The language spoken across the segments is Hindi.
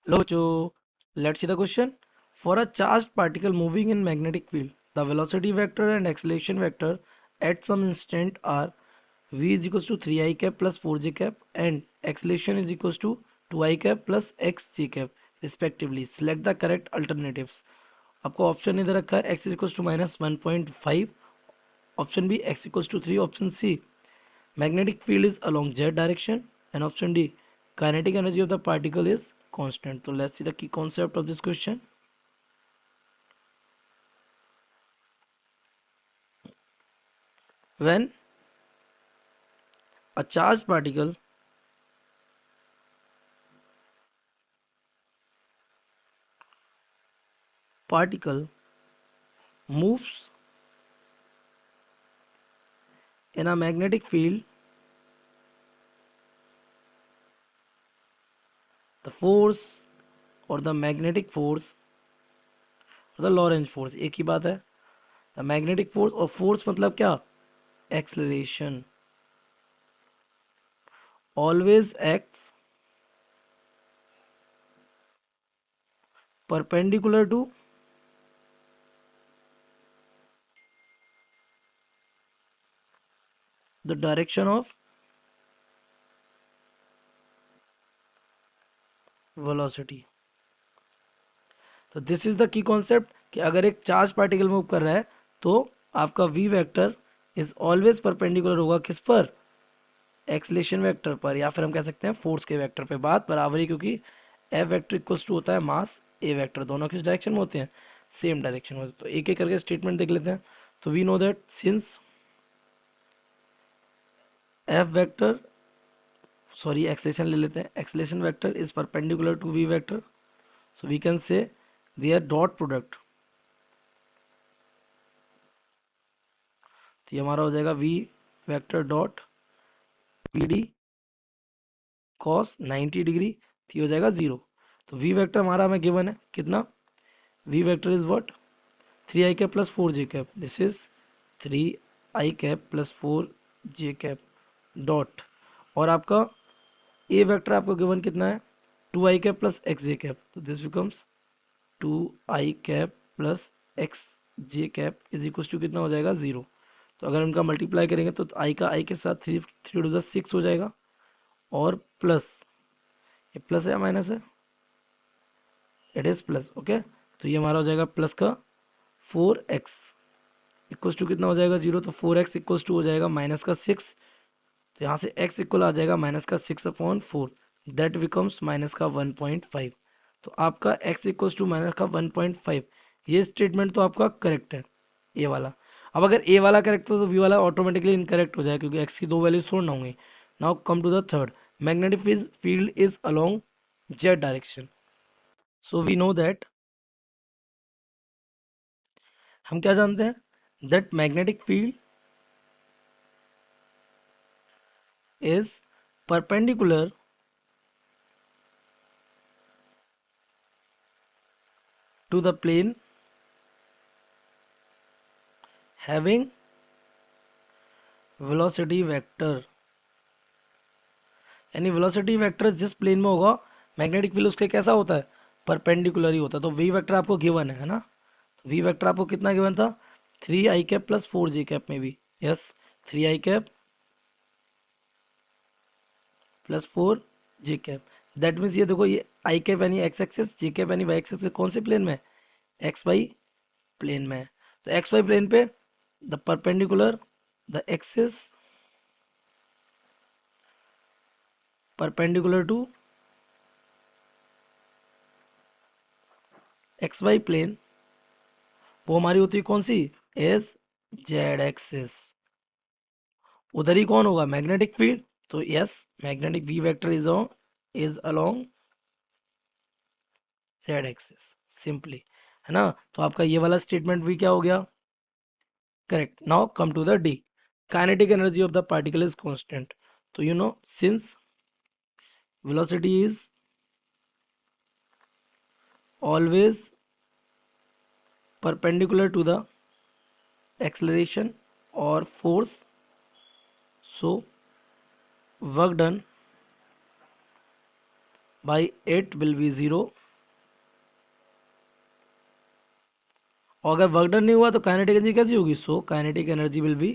Locho, let's see the question. For a charged particle moving in magnetic field, the velocity vector and acceleration vector at some instant are v is equals to 3 I cap plus 4 j cap and acceleration is equals to 2 I cap plus x j cap respectively. Select the correct alternatives. आपको ऑप्शन इधर रखा है x is equals to minus 1.5, option B x equals to 3, option C magnetic field is along z direction, and option D kinetic energy of the particle is constant. So let's see the key concept of this question. When a charged particle moves in a magnetic field, the force or the magnetic force or the Lorentz force एक ही बात है. The magnetic force और force मतलब क्या? Acceleration always acts perpendicular to the direction of velocity. तो this is the key concept कि अगर एक चार्ज पार्टिकल मूव कर रहा है तो आपका v vector is always perpendicular होगा किस पर? एक्सलेशन वेक्टर पर, या फिर हम कह सकते हैं फोर्स के वेक्टर पे. बात बराबर ही, क्योंकि एफ वेक्टर इक्वल्स टू होता है मास ए वेक्टर. दोनों किस डायरेक्शन में होते हैं? सेम डायरेक्शन में. तो एक एक करके स्टेटमेंट देख लेते हैं. तो we know that since F vector, sorry acceleration ले लेते हैं, acceleration vector is perpendicular to v vector, so we can say there dot product. तो ये हमारा हो जाएगा v vector dot p d cos 90 degree. तो ये हो जाएगा जीरो. तो वी वेक्टर हमारा हमें गिवन है कितना? V vector is what? 3 I cap plus 4 j cap. This is 3 I cap plus 4 j cap dot, और आपका ए वेक्टर आपको गिवन कितना है? 2 I cap plus x j cap. तो this becomes 2 I cap plus x j cap is equal to कितना हो जाएगा? जीरो. तो अगर उनका मल्टीप्लाई करेंगे तो आई का आई के साथ थ्री थ्री टू ज़ा 6 हो जाएगा, और प्लस, ये प्लस है या माइनस है? It is plus. ओके, तो ये हमारा हो जाएगा प्लस का 4x इक्वल्स टू कितना हो जाएगा? जीरो. तो 4x इक्वल्स टू हो जाएगा माइनस का 6. तो यहाँ से x इक्वल आ जाएगा माइनस का 6/4, दैट बिकम्स माइनस का 1.5. तो आपका x इक्वल्स टू माइनस का 1.5, ये स्टेटमेंट तो आपका करेक्ट है, ए वाला. अब अगर ए वाला करेक्ट हो तो बी वाला ऑटोमेटिकली इनकरेक्ट हो जाएगा, क्योंकि x की दो वैल्यूज थोड़ी ना होंगी. Now come to the third. Magnetic field is along z direction. So we know that, हम क्या जानते हैं? That magnetic field is perpendicular to the plane having velocity vector. यानी वेलोसिटी वेक्टर जिस प्लेन में होगा मैग्नेटिक फील्ड उसके कैसा होता है? परपेंडिकुलर ही होता है. तो वी वेक्टर आपको गिवन है ना? तो वी वेक्टर आपको कितना गिवन था? 3 I cap plus 4 j cap में भी. Yes, 3 I cap plus 4 j cap. That means ये देखो, ये आई कैप यानी एक्स एक्सेस, जे कैप यानी वाई एक्सेस, कौन से प्लेन में? एक्स वाई प्लेन में है. तो एक्स वाई प्लेन पे the perpendicular, the axis perpendicular to x y plane, वो हमारी होती है कौन सी? As Z axis. उधर ही कौन होगा? Magnetic field. तो yes, magnetic v vector is along z axis simply, है ना? तो आपका ये वाला स्टेटमेंट भी क्या हो गया? Correct. Now come to the d. Kinetic energy of the particle is constant. तो you know, since velocity is always perpendicular to the acceleration or force, so work done by 8 will be 0. और अगर वर्क डन नहीं हुआ तो काइनेटिक एनर्जी कैसी होगी? So kinetic energy will be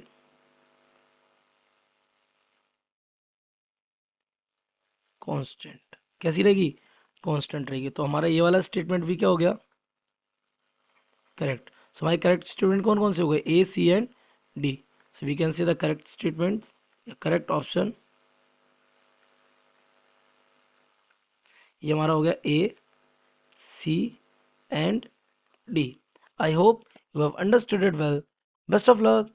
constant. कैसी रहेगी? कांस्टेंट रहेगी। तो हमारा ये वाला स्टेटमेंट भी क्या हो गया? करेक्ट। सो हमारे करेक्ट स्टेटमेंट कौन कौन से हो गए? A, c and d. So we can say the correct statement, correct option ये हमारा हो गया a, c and d. I hope you have understood it well. Best of luck.